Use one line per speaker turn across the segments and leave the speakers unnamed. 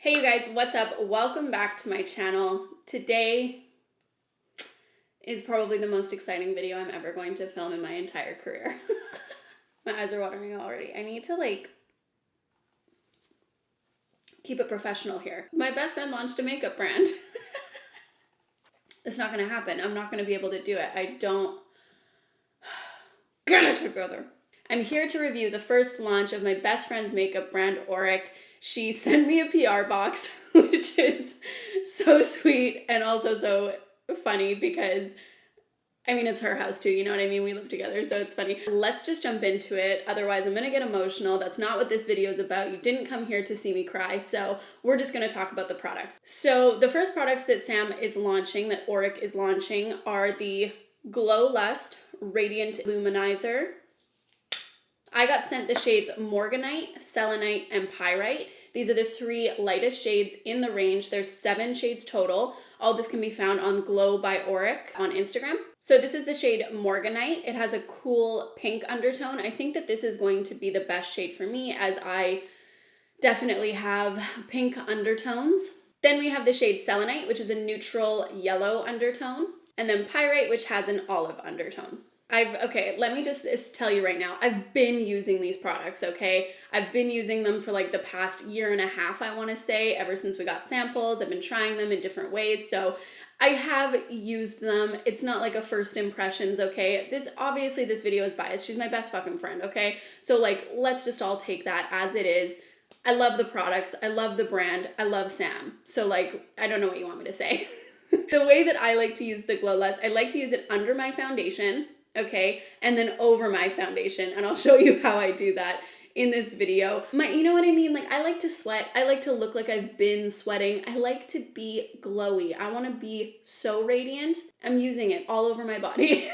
Hey you guys, what's up? Welcome back to my channel. Today is probably the most exciting video I'm ever going to film in my entire career. My eyes are watering already. I need to keep it professional here. My best friend launched a makeup brand. It's not gonna happen. I'm not gonna be able to do it. I don't get it together. I'm here to review the first launch of my best friend's makeup brand, Auric. She sent me a PR box, which is so sweet and also so funny because, I mean, it's her house too, you know what I mean? We live together, so it's funny. Let's just jump into it. Otherwise, I'm gonna get emotional. That's not what this video is about. You didn't come here to see me cry, so we're just gonna talk about the products. So the first products that Sam is launching, that Auric is launching, are the Glow Lust Radiant Luminizer. I got sent the shades Morganite, Selenite, and Pyrite. These are the three lightest shades in the range. There's 7 shades total. All this can be found on Glow by Auric on Instagram. So this is the shade Morganite. It has a cool pink undertone. I think that this is going to be the best shade for me as I definitely have pink undertones. Then we have the shade Selenite, which is a neutral yellow undertone. And then Pyrite, which has an olive undertone. Okay, let me just tell you right now, I've been using these products, okay? I've been using them for like the past year and a half, I wanna say, ever since we got samples. I've been trying them in different ways, so I have used them. It's not like a first impressions, okay? Obviously this video is biased. She's my best fucking friend, okay? So let's just all take that as it is. I love the products, I love the brand, I love Sam. So I don't know what you want me to say. The way that I like to use the Glow Lust, I like to use it under my foundation, okay, and then over my foundation, and I'll show you how I do that in this video. You know what I mean? I like to sweat. I like to look like I've been sweating. I like to be glowy. I want to be so radiant. I'm using it all over my body.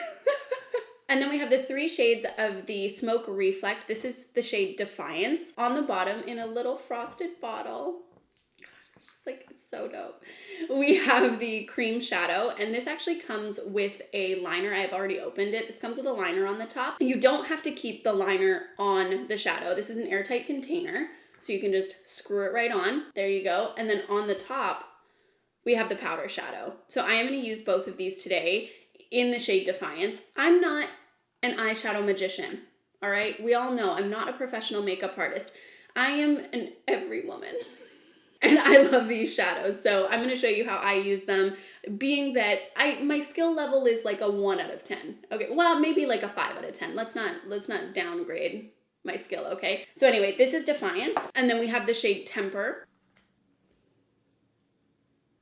And then we have the 3 shades of the Smoke Reflect. This is the shade Defiance on the bottom in a little frosted bottle. It's just it's so dope. We have the Cream Shadow, and this actually comes with a liner. I've already opened it. This comes with a liner on the top. You don't have to keep the liner on the shadow. This is an airtight container, so you can just screw it right on. There you go. And then on the top, we have the powder shadow. So I am going to use both of these today in the shade Defiance. I'm not an eyeshadow magician, all right? We all know I'm not a professional makeup artist. I am an every woman. And I love these shadows, so I'm going to show you how I use them, being that my skill level is a 1 out of 10. Okay, well, maybe a 5 out of 10. Let's not downgrade my skill, okay? So anyway, this is Defiance, and then we have the shade Temper,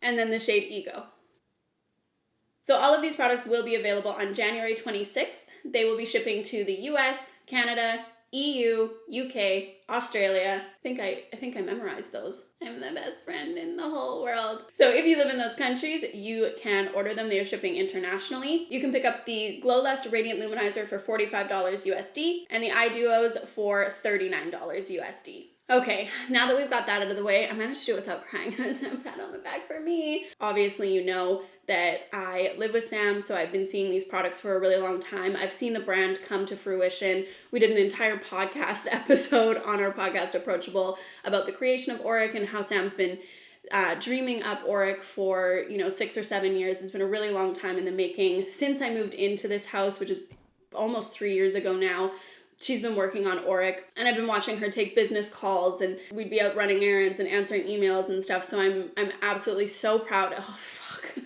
and then the shade Ego. So all of these products will be available on January 26th. They will be shipping to the US, Canada, EU, UK, Australia. I think I memorized those. I'm the best friend in the whole world. So if you live in those countries, you can order them. They are shipping internationally. You can pick up the Glow Lust Radiant Luminizer for $45 USD and the Eye Duos for $39 USD. Okay, now that we've got that out of the way, I managed to do it without crying. A pat on the back for me. Obviously, you know that I live with Sam, so I've been seeing these products for a really long time. I've seen the brand come to fruition. We did an entire podcast episode on our podcast Approachable about the creation of Auric and how Sam's been dreaming up Auric for 6 or 7 years. It's been a really long time in the making. Since I moved into this house, which is almost 3 years ago now, she's been working on Auric, and I've been watching her take business calls, and we'd be out running errands and answering emails and stuff. So I'm absolutely so proud. Oh fuck.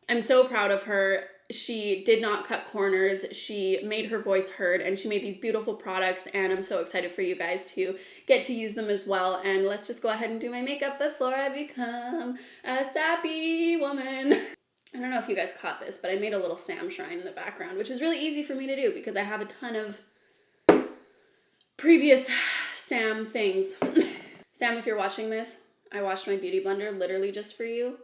I'm so proud of her. She did not cut corners. She made her voice heard, and she made these beautiful products, and I'm so excited for you guys to get to use them as well. And let's just go ahead and do my makeup before I become a sappy woman. I don't know if you guys caught this, but I made a little Sam shrine in the background, which is really easy for me to do because I have a ton of previous Sam things. Sam, if you're watching this, I washed my beauty blender literally just for you.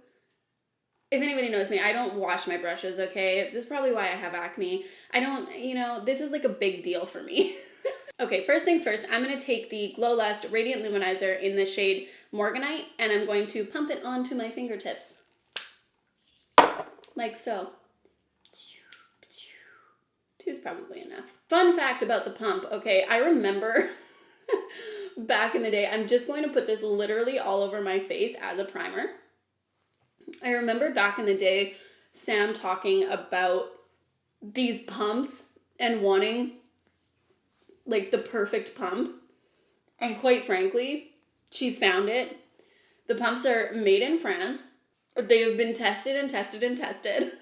If anybody knows me, I don't wash my brushes, okay? This is probably why I have acne. This is a big deal for me. Okay, first things first, I'm going to take the Glow Lust Radiant Luminizer in the shade Morganite, and I'm going to pump it onto my fingertips. Like so. 2 is probably enough. Fun fact about the pump, okay, I remember back in the day. I'm just going to put this literally all over my face as a primer. I remember back in the day, Sam talking about these pumps and wanting like the perfect pump. And quite frankly, she's found it. The pumps are made in France. They have been tested and tested and tested.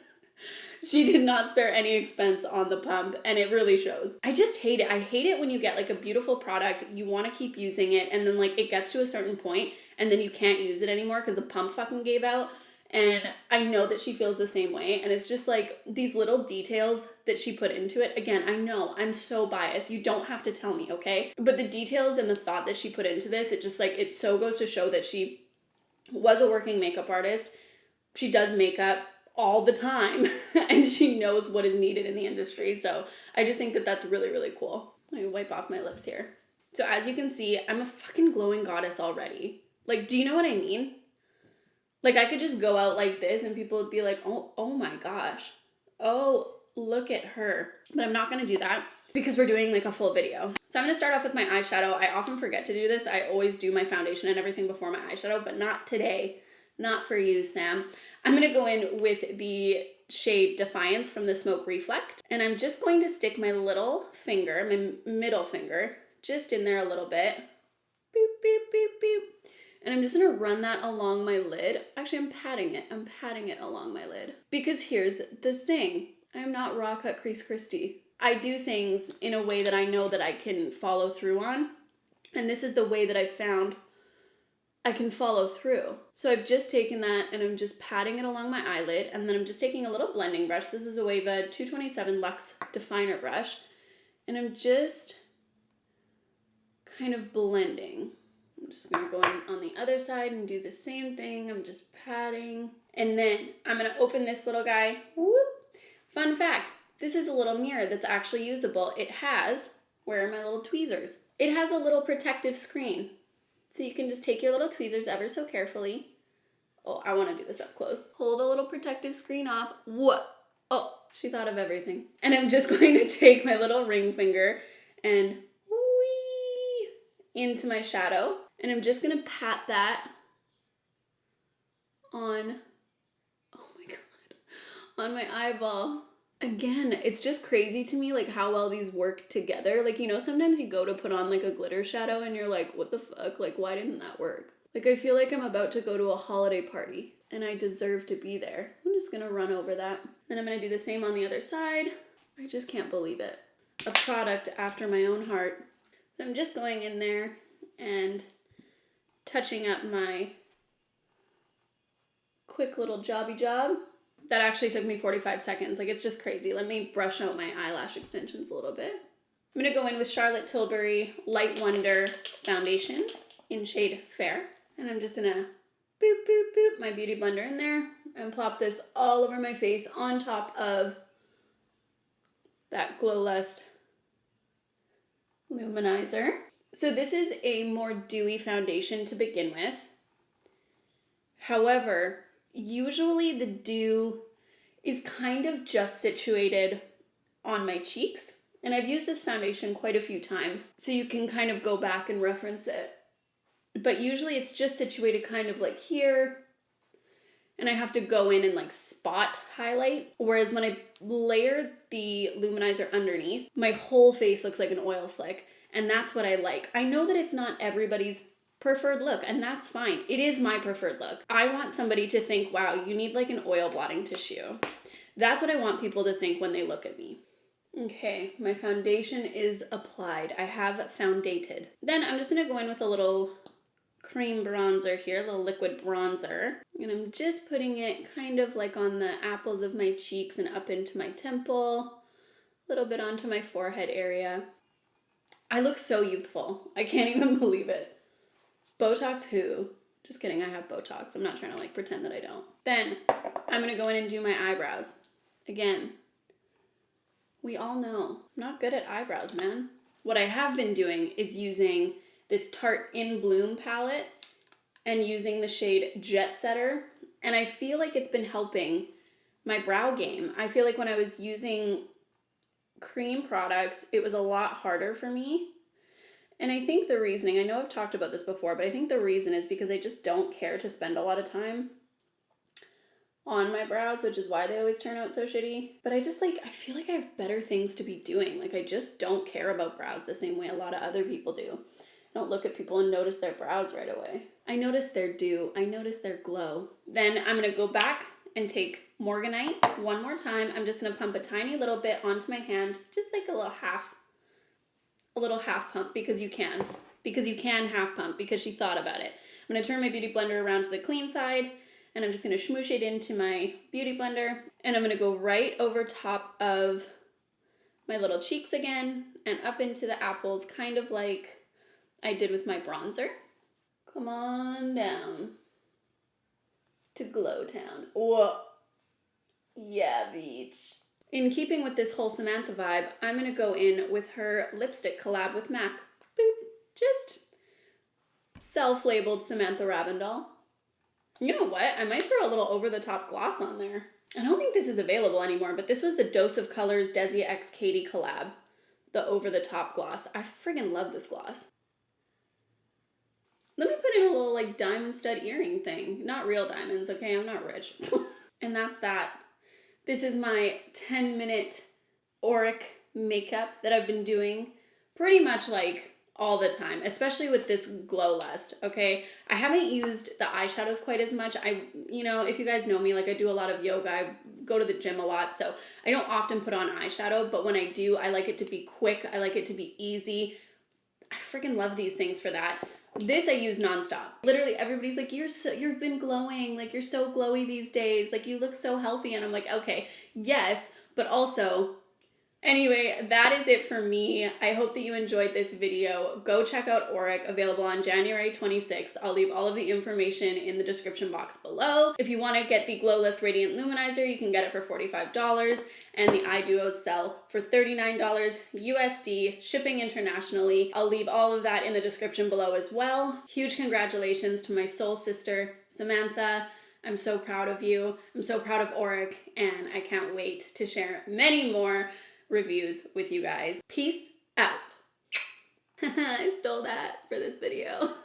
She did not spare any expense on the pump, and it really shows. I just hate it. I hate it when you get like a beautiful product, you want to keep using it, and then like it gets to a certain point, and then you can't use it anymore because the pump fucking gave out. And I know that she feels the same way, and it's just like these little details that she put into it. Again, I know I'm so biased. You don't have to tell me, okay? But the details and the thought that she put into this, it just like, it so goes to show that she was a working makeup artist. She does makeup all the time and she knows what is needed in the industry. So I just think that that's really, really cool. Let me wipe off my lips here. So as you can see, I'm a fucking glowing goddess already. Like, do you know what I mean? Like, I could just go out like this and people would be like, oh my gosh. Oh, look at her. But I'm not going to do that because we're doing like a full video. So I'm going to start off with my eyeshadow. I often forget to do this. I always do my foundation and everything before my eyeshadow, but not today. Not for you, Sam. I'm going to go in with the shade Defiance from the Smoke Reflect. And I'm just going to stick my little finger, my middle finger, just in there a little bit. Boop, boop, boop, boop. And I'm just going to run that along my lid. Actually, I'm patting it. I'm patting it along my lid. Because here's the thing. I'm not Raw Cut Crease Christy. I do things in a way that I know that I can follow through on. And this is the way that I've found I can follow through. So I've just taken that and I'm just patting it along my eyelid, and then I'm just taking a little blending brush. This is a Wava 227 Luxe Definer brush, and I'm just kind of blending. I'm just gonna go in on the other side and do the same thing. I'm just patting, and then I'm gonna open this little guy. Whoop. Fun fact, this is a little mirror that's actually usable. It has, where are my little tweezers? It has a little protective screen. So you can just take your little tweezers ever so carefully. Oh, I want to do this up close. Pull the little protective screen off. What? Oh, she thought of everything. And I'm just going to take my little ring finger and whee into my shadow. And I'm just going to pat that on, oh my God, on my eyeball. Again, it's just crazy to me like how well these work together. Like, you know, sometimes you go to put on like a glitter shadow and you're like, what the fuck? Like, why didn't that work? Like, I feel like I'm about to go to a holiday party and I deserve to be there. I'm just gonna run over that. Then I'm gonna do the same on the other side. I just can't believe it. A product after my own heart. So I'm just going in there and touching up my quick little jobby job. That actually took me 45 seconds. Like, it's just crazy. Let me brush out my eyelash extensions a little bit. I'm going to go in with Charlotte Tilbury Light Wonder Foundation in shade Fair. And I'm just going to boop, boop, boop my Beauty Blender in there and plop this all over my face on top of that Glow Lust Luminizer. So this is a more dewy foundation to begin with. However, usually the dew is kind of just situated on my cheeks, and I've used this foundation quite a few times, so you can kind of go back and reference it. But usually it's just situated kind of like here, and I have to go in and like spot highlight, whereas when I layer the luminizer underneath, my whole face looks like an oil slick, and that's what I like. I know that it's not everybody's preferred look, and that's fine. It is my preferred look. I want somebody to think, wow, you need like an oil blotting tissue. That's what I want people to think when they look at me. Okay, my foundation is applied. I have foundated. Then I'm just gonna go in with a little cream bronzer here, a little liquid bronzer. And I'm just putting it kind of like on the apples of my cheeks and up into my temple, a little bit onto my forehead area. I look so youthful. I can't even believe it. Botox who? Just kidding, I have Botox. I'm not trying to like pretend that I don't. Then I'm gonna go in and do my eyebrows. Again, we all know I'm not good at eyebrows, man. What I have been doing is using this Tarte In Bloom palette and using the shade Jet Setter. And I feel like it's been helping my brow game. I feel like when I was using cream products, it was a lot harder for me. And I think the reasoning, I know I've talked about this before, but I think the reason is because I just don't care to spend a lot of time on my brows, which is why they always turn out so shitty. But I feel like I have better things to be doing. Like, I just don't care about brows the same way a lot of other people do. I don't look at people and notice their brows right away. I notice their dew. I notice their glow. Then I'm going to go back and take Morganite one more time. I'm just going to pump a tiny little bit onto my hand, just like a little half pump, because you can half pump, because she thought about it. I'm going to turn my beauty blender around to the clean side, and I'm just going to smoosh it into my beauty blender, and I'm going to go right over top of my little cheeks again and up into the apples, kind of like I did with my bronzer. Come on down to Glow Town. Whoa. Yeah, beach. In keeping with this whole Samantha vibe, I'm going to go in with her lipstick collab with MAC. Boop. Just self-labeled Samantha Ravindall. You know what? I might throw a little over-the-top gloss on there. I don't think this is available anymore, but this was the Dose of Colors Desi X Katie collab. The over-the-top gloss. I friggin' love this gloss. Let me put in a little like diamond stud earring thing. Not real diamonds, okay? I'm not rich. And that's that. This is my 10-minute Auric makeup that I've been doing pretty much like all the time, especially with this Glow Lust, okay? I haven't used the eyeshadows quite as much. If you guys know me, like I do a lot of yoga, I go to the gym a lot, so I don't often put on eyeshadow, but when I do, I like it to be quick. I like it to be easy. I freaking love these things for that. This I use nonstop. Literally everybody's like, you've been glowing, like you're so glowy these days, like you look so healthy. And I'm like, okay, yes, but also, anyway, that is it for me. I hope that you enjoyed this video. Go check out Auric, available on January 26th. I'll leave all of the information in the description box below. If you want to get the Glow List Radiant Luminizer, you can get it for $45, and the eye duos sell for $39 USD, shipping internationally. I'll leave all of that in the description below as well. Huge congratulations to my soul sister, Samantha. I'm so proud of you. I'm so proud of Auric, and I can't wait to share many more reviews with you guys. Peace out. I stole that for this video.